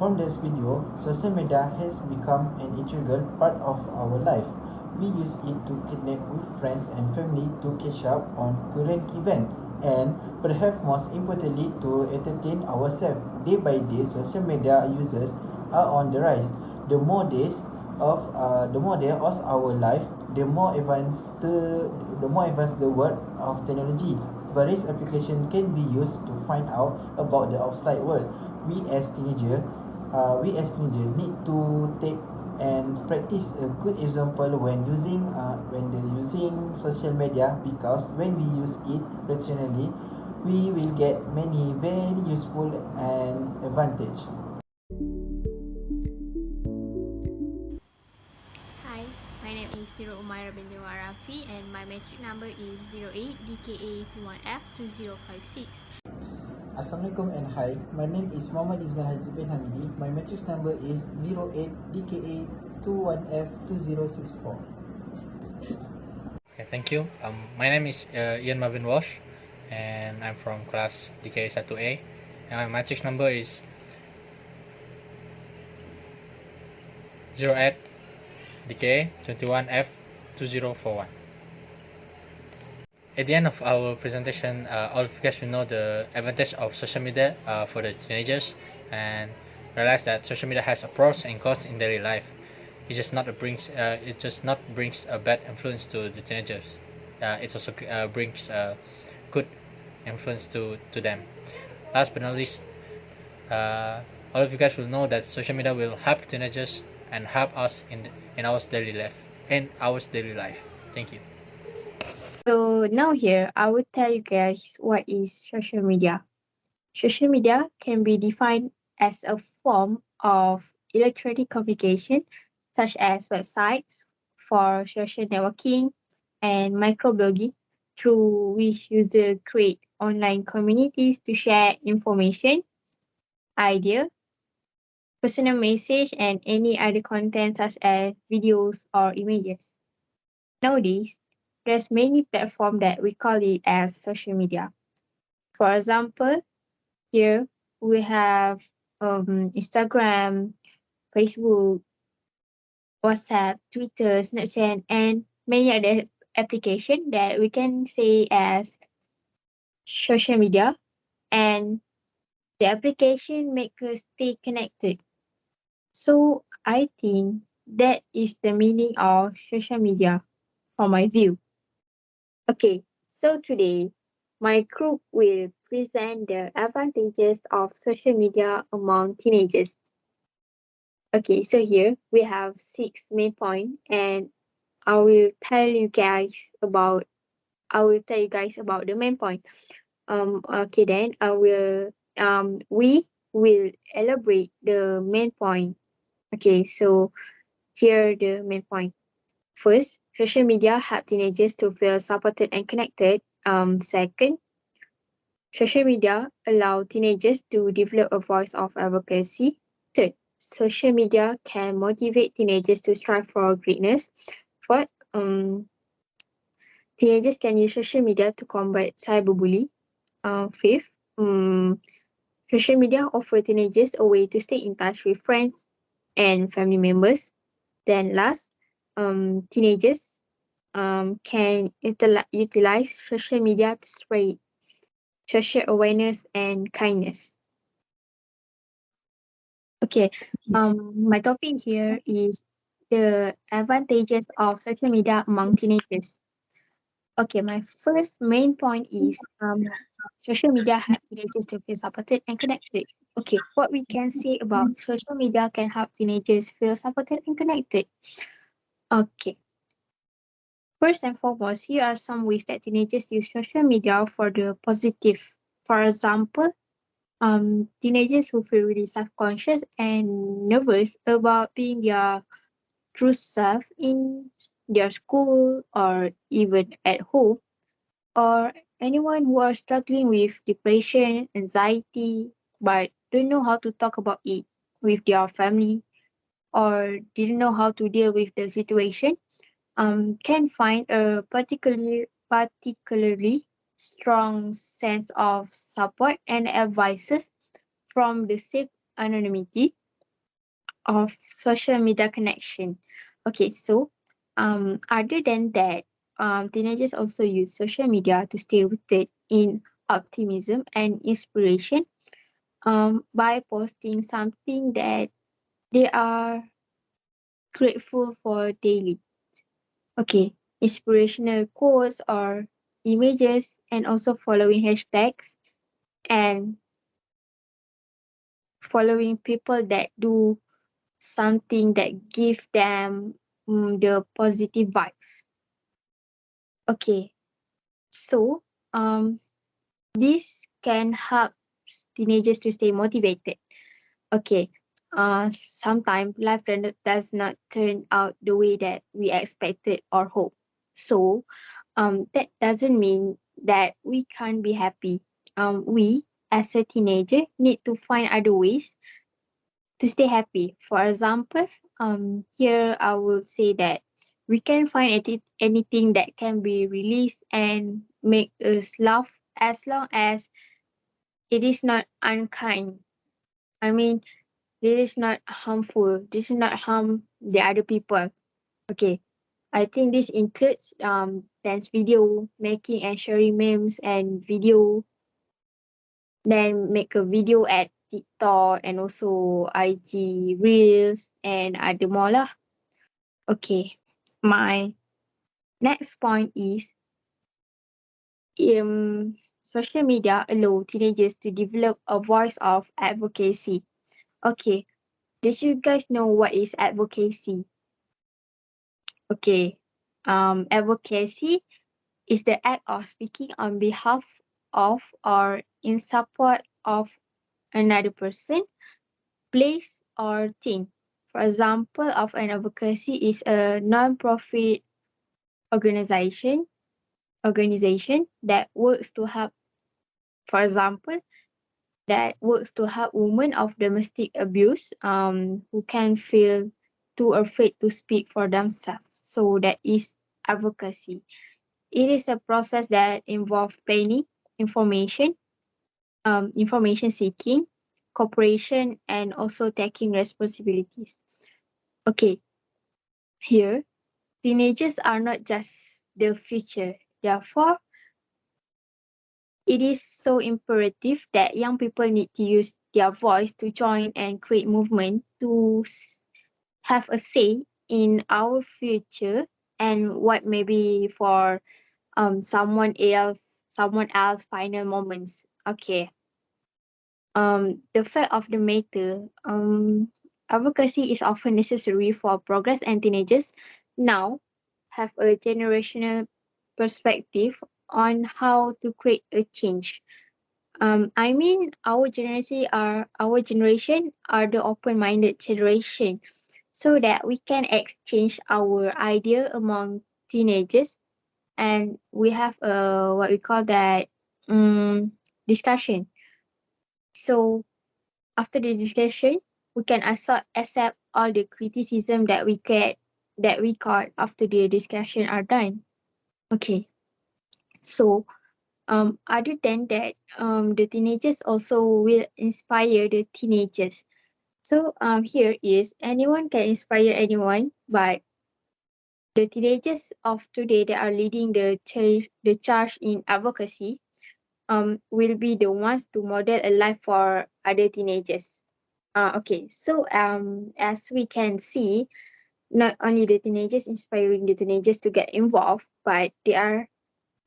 from this video, social media has become an integral part of our life. We use it to connect with friends and family, to catch up on current events, and perhaps most importantly to entertain ourselves. Day by day, social media users are on the rise. The more days of our life, the more advanced the world of technology. Various applications can be used to find out about the outside world. We as teenagers need to take and practice a good example when using social media, because when we use it rationally, we will get many very useful and advantage. Hi, my name is Umairah binti Rafi and my matric number is 08 DKA1A 2056. Assalamualaikum and hi, my name is Eizmil Haziq bin Hamidi. My matrix number is 08 DKA21F 2064. Okay, thank you. My name is Marlvin Walsh, and I'm from class DKA1A, and my matrix number is 08 DKA21F 2041. At the end of our presentation, all of you guys will know the advantage of social media for the teenagers, and realize that social media has a pros and cons in daily life. It just not brings a bad influence to the teenagers. It also brings good influence to them. Last but not least, all of you guys will know that social media will help teenagers and help us in our daily life. Thank you. So now here, I will tell you guys what is social media. Social media can be defined as a form of electronic communication, such as websites for social networking and microblogging, through which users create online communities to share information, idea, personal message, and any other content such as videos or images. Nowadays, there's many platforms that we call it as social media. For example, here we have Instagram, Facebook, WhatsApp, Twitter, Snapchat, and many other applications that we can say as social media. And the application make us stay connected. So I think that is the meaning of social media from my view. Okay, so today my group will present the advantages of social media among teenagers. Okay, so here we have 6 main points, and I will tell you guys about the main point. Okay, then we will elaborate the main point. Okay, so here are the main point. First, social media help teenagers to feel supported and connected. Second, social media allow teenagers to develop a voice of advocacy. Third, social media can motivate teenagers to strive for greatness. Fourth, teenagers can use social media to combat cyberbullying. Fifth, social media offer teenagers a way to stay in touch with friends and family members. Then last, teenagers can utilize social media to spread social awareness and kindness. Okay, my topic here is the advantages of social media among teenagers. Okay, my first main point is social media help teenagers to feel supported and connected. Okay, what we can say about social media can help teenagers feel supported and connected. Okay, first and foremost, here are some ways that teenagers use social media for the positive. For example, teenagers who feel really self-conscious and nervous about being their true self in their school or even at home, or anyone who are struggling with depression, anxiety, but don't know how to talk about it with their family, or didn't know how to deal with the situation, can find a particularly strong sense of support and advices from the safe anonymity of social media connection. Okay, so other than that, teenagers also use social media to stay rooted in optimism and inspiration by posting something that they are grateful for daily. Okay, inspirational quotes or images, and also following hashtags and following people that do something that give them the positive vibes. Okay, so this can help teenagers to stay motivated. Okay, sometimes life does not turn out the way that we expected or hope. So that doesn't mean that we can't be happy. We as a teenager need to find other ways to stay happy. For example, here I will say that we can find anything that can be released and make us laugh as long as it is not unkind. I mean, this is not harmful. This is not harm the other people. Okay. I think this includes dance video making and sharing memes and video, then make a video at TikTok and also IG Reels and other more lah. Okay. My next point is social media allow teenagers to develop a voice of advocacy. Okay. Did you guys know what is advocacy? Okay. Advocacy is the act of speaking on behalf of or in support of another person, place, or thing. For example, of an advocacy is a non-profit organization organization that works to help, for example, that works to help women of domestic abuse who can feel too afraid to speak for themselves. So that is advocacy. It is a process that involves planning, information, information seeking, cooperation, and also taking responsibilities. Okay, here, teenagers are not just the future. Therefore, it is so imperative that young people need to use their voice to join and create movement to have a say in our future and what may be for someone else final moments. Okay. The fact of the matter, advocacy is often necessary for progress, and teenagers now have a generational perspective on how to create a change. I mean, our generation are the open-minded generation, so that we can exchange our idea among teenagers, and we have a what we call that discussion. So after the discussion, we can accept all the criticism that we got after the discussion are done. Okay. So other than that, the teenagers also will inspire the teenagers. So here is anyone can inspire anyone, but the teenagers of today that are leading the charge in advocacy will be the ones to model a life for other teenagers. Okay, so as we can see, not only the teenagers inspiring the teenagers to get involved, but they are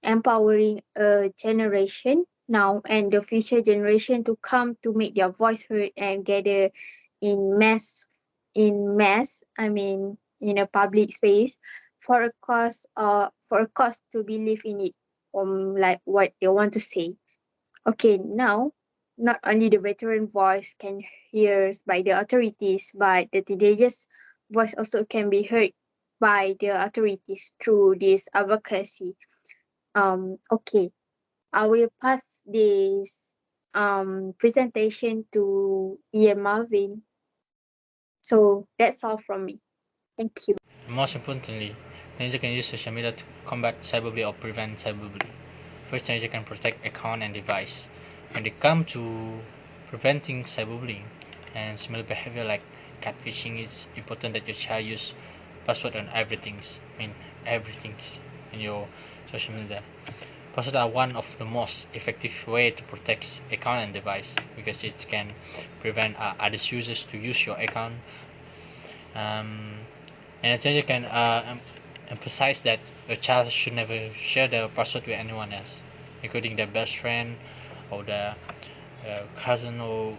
empowering a generation now and the future generation to come to make their voice heard and gather in mass, I mean in a public space for a cause to believe in it, like what they want to say. Okay, now not only the veteran voice can hears by the authorities, but the teenagers' voice also can be heard by the authorities through this advocacy. Okay, I will pass this presentation to Marlvin. So that's all from me. Thank you. Most importantly, teenagers can use social media to combat cyberbullying or prevent cyberbullying. First, teenagers can protect account and device. When they come to preventing cyberbullying and similar behavior like catfishing, it's important that your child use password on everything's in your social media. Passwords are one of the most effective way to protect account and device because it can prevent other users to use your account. And a teacher can emphasize that your child should never share their password with anyone else, including their best friend or their cousin or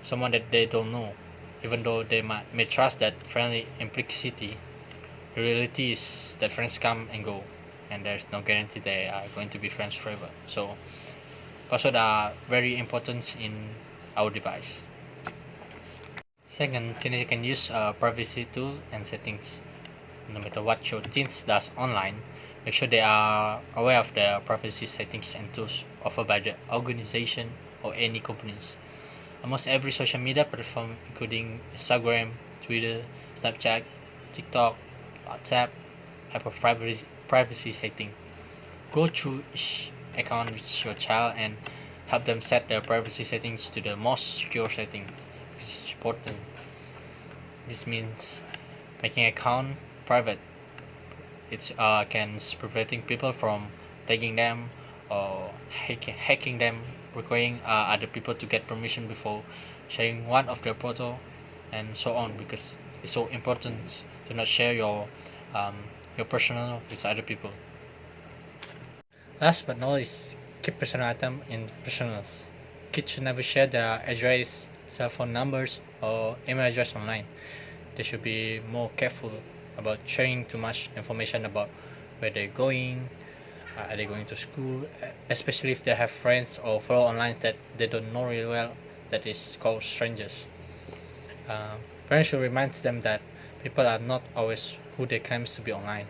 someone that they don't know. Even though they may trust that friendly implicity, the reality is that friends come and go, and there's no guarantee they are going to be friends forever. So passwords are very important in our device. Second, teenagers can use privacy tools and settings. No matter what your teens does online, make sure they are aware of the privacy settings and tools offered by the organization or any companies. Almost every social media platform, including Instagram, Twitter, Snapchat, TikTok, WhatsApp, have a privacy setting. Go through each account with your child and help them set their privacy settings to the most secure settings. It's important. This means making account private. It's can preventing people from tagging them or hacking them, requiring other people to get permission before sharing one of their photo, and so on. Because it's so important to not share your personal with other people. Last but not least, keep personal item in personals. Kids should never share their address, cell phone numbers, or email address online. They should be more careful about sharing too much information about where they're going, are they going to school, especially if they have friends or follow online that they don't know really well, that is called strangers. Parents should remind them that people are not always who they claim to be online.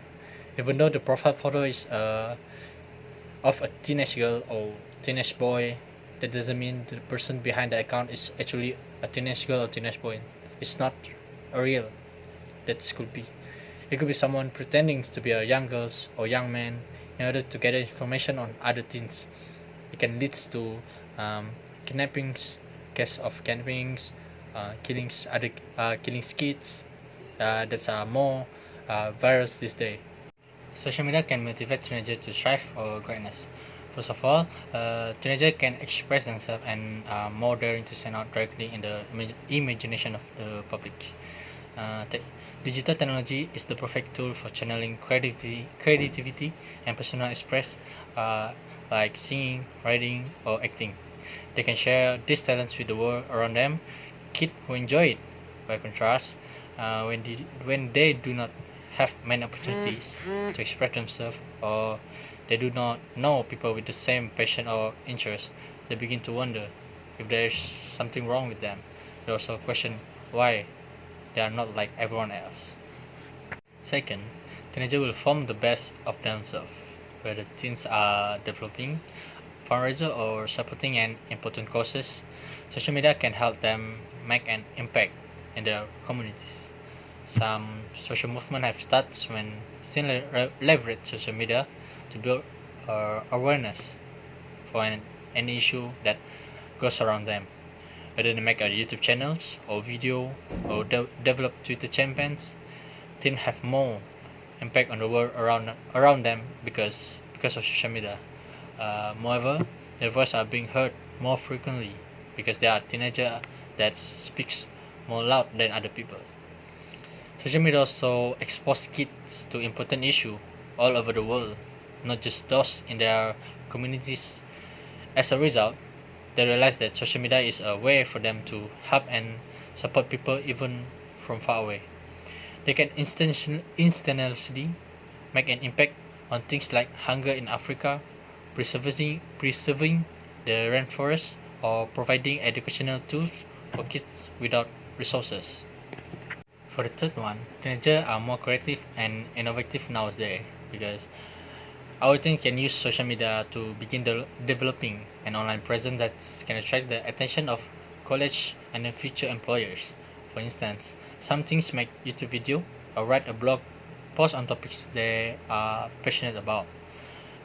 Even though the profile photo is of a teenage girl or teenage boy, that doesn't mean the person behind the account is actually a teenage girl or teenage boy. It's not a real. That could be. It could be someone pretending to be a young girl or young man in order to gather information on other teens. It can lead to kidnappings, case of kidnappings, killings, kids. That's more virus this day. Social media can motivate teenagers to strive for greatness. First of all, teenagers can express themselves and are more daring to stand out directly in the imagination of the public. Digital technology is the perfect tool for channeling creativity and personal express, like singing, writing, or acting. They can share these talents with the world around them. Kids who enjoy it. By contrast, when they do not have many opportunities to express themselves, or they do not know people with the same passion or interest, they begin to wonder if there is something wrong with them. They also question why they are not like everyone else. Second, teenagers will form the best of themselves. Whether teens are developing, fundraiser, or supporting an important causes, social media can help them make an impact in their communities. Some social movements have started when teens leverage social media to build awareness for an issue that goes around them. Whether they make a YouTube channels or video or develop Twitter campaigns, teens have more impact on the world around them because of social media. Moreover, their voices are being heard more frequently because they are teenagers that speaks more loud than other people. Social media also expose kids to important issues all over the world, not just those in their communities. As a result, they realize that social media is a way for them to help and support people even from far away. They can instantaneously make an impact on things like hunger in Africa, preserving the rainforest, or providing educational tools for kids without resources. For the third one, teenagers are more creative and innovative nowadays because our teens can use social media to begin developing an online presence that can attract the attention of college and future employers. For instance, some teens make YouTube video or write a blog post on topics they are passionate about.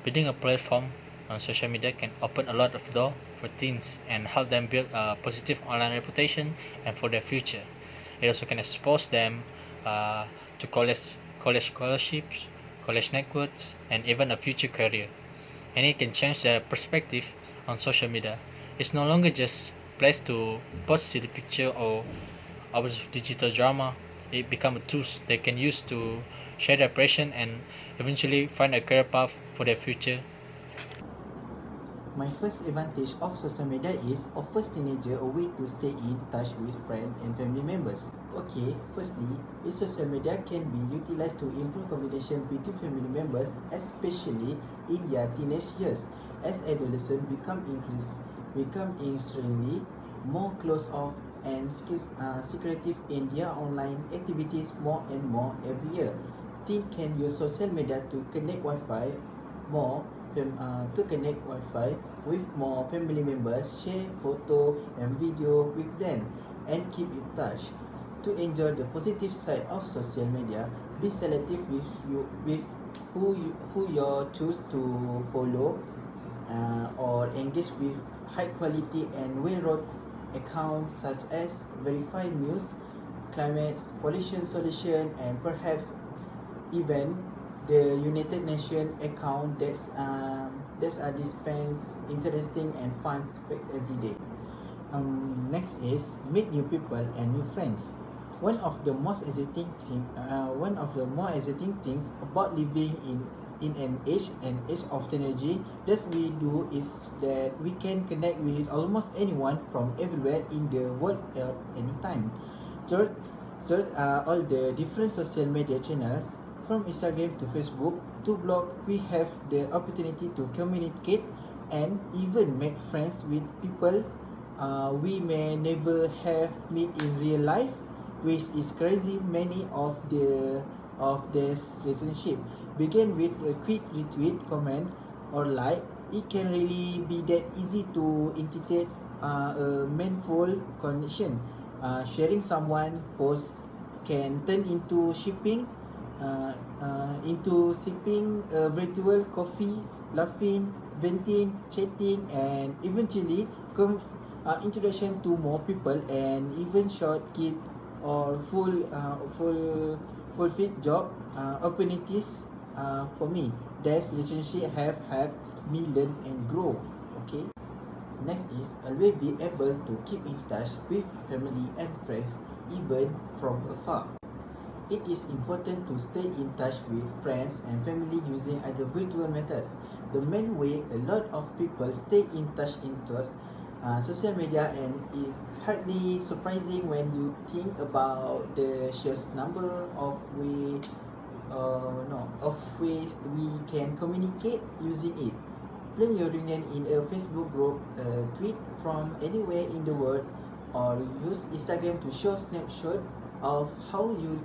Building a platform on social media can open a lot of doors for teens and help them build a positive online reputation and for their future. It also can expose them to college scholarships, college networks, and even a future career. And it can change their perspective on social media. It's no longer just a place to post silly picture or hours of digital drama. It becomes a tool they can use to share their passion and eventually find a career path for their future. My first advantage of social media is offers teenager a way to stay in touch with friends and family members. Okay, firstly, social media can be utilized to improve communication between family members, especially in their teenage years. As adolescents become increasingly more close off and secretive in their online activities more and more every year. Teens can use social media to connect more to connect Wi-Fi with more family members, share photo and video with them, and keep in touch. To enjoy the positive side of social media, be selective with who you choose to follow or engage with high quality and well-run accounts such as verified news, climate, pollution solution, and perhaps even the United Nations account that's dispense interesting and fun fact every day. Next is meet new people and new friends. One of the more exciting things about living in an age of technology that we do is that we can connect with almost anyone from everywhere in the world at any time. Third, all the different social media channels from Instagram to Facebook to blog, we have the opportunity to communicate and even make friends with people we may never have met in real life, which is crazy. Many of this relationship begin with a quick retweet, comment, or like. It can really be that easy to initiate a meaningful connection. Sharing someone post can turn into sipping virtual coffee, laughing, venting, chatting, and eventually introduction to more people, and even short kid or fulfilled job opportunities. For me, this relationship have helped me learn and grow. Okay. Next is always be able to keep in touch with family and friends even from afar. It is important to stay in touch with friends and family using other virtual methods. The main way a lot of people stay in touch into social media, and it's hardly surprising when you think about the sheer number of ways we can communicate using it. Plan your reunion in a Facebook group, tweet from anywhere in the world, or use Instagram to show snapshot of how you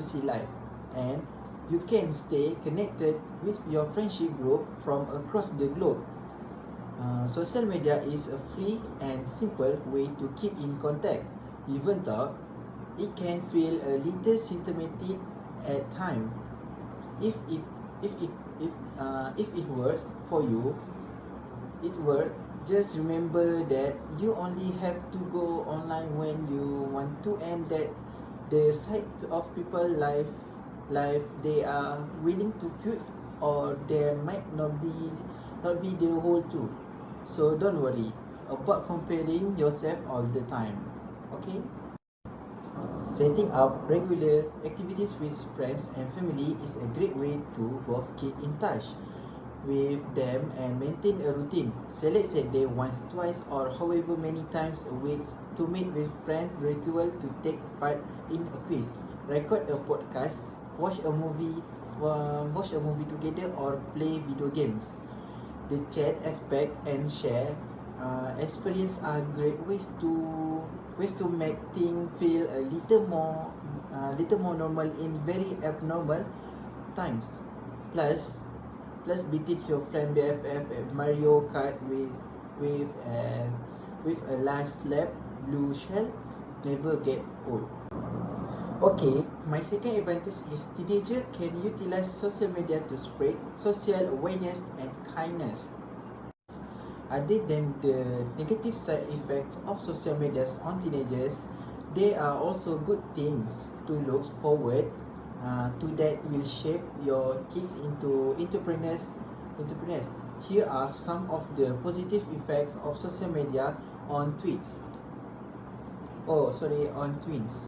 see life, and you can stay connected with your friendship group from across the globe. Social media is a free and simple way to keep in contact, even though it can feel a little symptomatic at times. If it works for you, it works. Just remember that you only have to go online when you want to, and that the side of people life they are willing to put, or there might not be the whole truth. So don't worry about comparing yourself all the time. Okay? Setting up regular activities with friends and family is a great way to both keep in touch with them and maintain a routine. Select set day once, twice, or however many times a week to meet with friends, ritual to take part in a quiz, record a podcast, watch a movie together, or play video games. The chat aspect and share experience are great ways to make things feel a little more normal in very abnormal times. Plus beating your friend BFF at Mario Kart with a last lap blue shell never get old. Okay, my second advantage is teenagers can utilize social media to spread social awareness and kindness. Other than the negative side effects of social media on teenagers, there are also good things to look forward to that will shape your kids into entrepreneurs. Here are some of the positive effects of social media on tweets. On twins.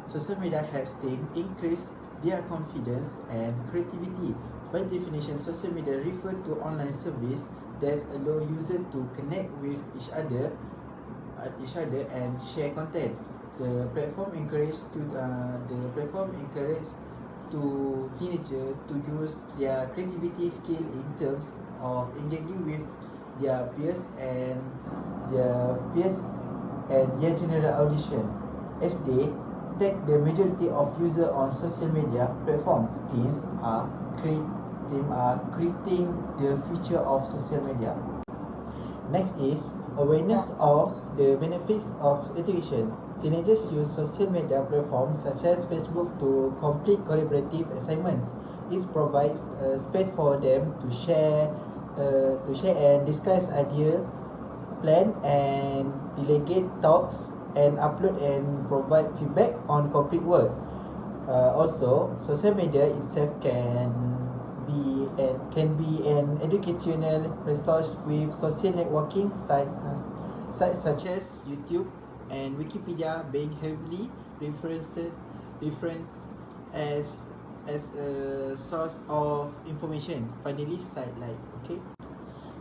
Social media helps them increase their confidence and creativity. By definition, social media refer to online service that allow users to connect with each other and share content. The platform encourage to teenagers to use their creativity skill in terms of engaging with their peers and their general audition. As they take the majority of users on social media platform, teens are creating the future of social media. Next is awareness of the benefits of education. Teenagers use social media platforms such as Facebook to complete collaborative assignments. It provides a space for them to share and discuss ideas, plan and delegate talks, and upload and provide feedback on complete work. Also, social media itself can be an educational resource with social networking sites such as YouTube and Wikipedia being heavily referenced as a source of information. Finally, site like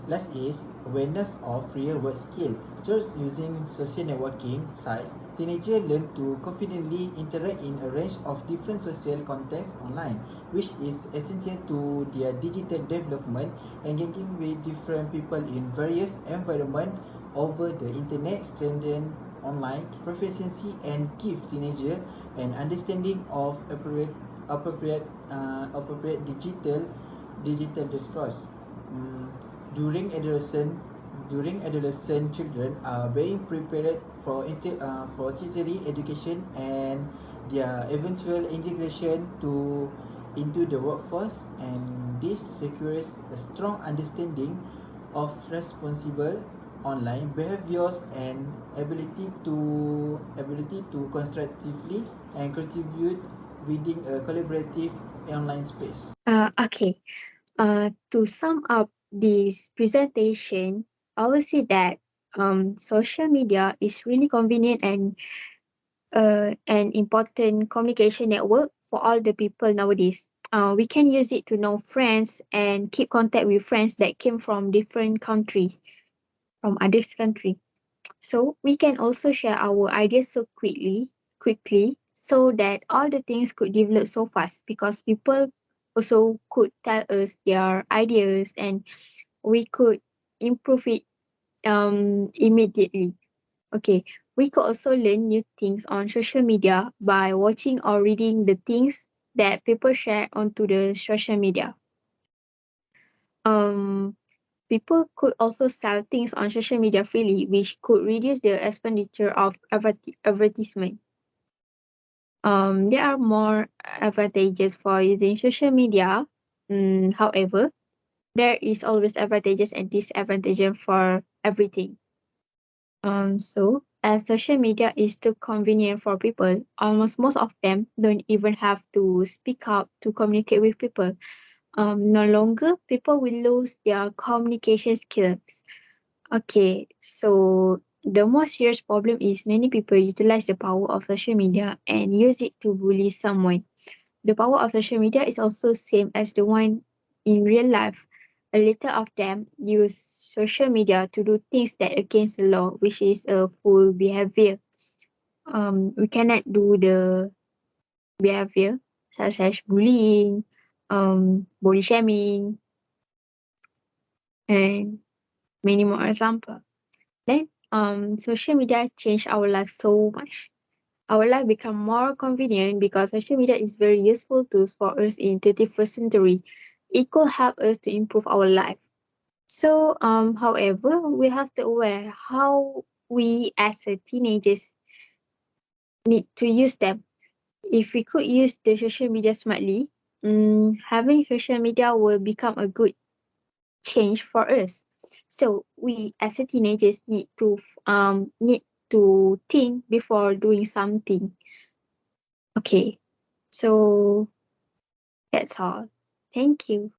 Last is awareness of real-world skill. Just using social networking sites, teenagers learn to confidently interact in a range of different social contexts online, which is essential to their digital development. Engaging with different people in various environments over the internet strengthen online proficiency and give teenagers an understanding of appropriate digital discourse. During adolescent, children are being prepared for tertiary education and their eventual integration into the workforce, and this requires a strong understanding of responsible online behaviors and ability to constructively and contribute within a collaborative online space. Okay. To sum up this presentation, I will say that social media is really convenient and an important communication network for all the people nowadays. We can use it to know friends and keep contact with friends that came from different country, from others country. So we can also share our ideas so quickly, so that all the things could develop so fast because people also could tell us their ideas and we could improve it immediately. Okay, we could also learn new things on social media by watching or reading the things that people share onto the social media. Um, People could also sell things on social media freely, which could reduce the expenditure of advertisement. There are more advantages for using social media. However, there is always advantages and disadvantages for everything. So as social media is too convenient for people, almost most of them don't even have to speak out to communicate with people. No longer people will lose their communication skills. Okay, so the more serious problem is many people utilize the power of social media and use it to bully someone. The power of social media is also same as the one in real life. A little of them use social media to do things that against the law, which is a full behavior. We cannot do the behavior such as bullying, body shaming, and many more example. Then social media changed our life so much. Our life become more convenient because social media is very useful tools for us in 21st century. It could help us to improve our life. So however, we have to aware how we as a teenagers need to use them. If we could use the social media smartly, having social media will become a good change for us. So we as a teenagers need to think before doing something. Okay, so that's all. Thank you.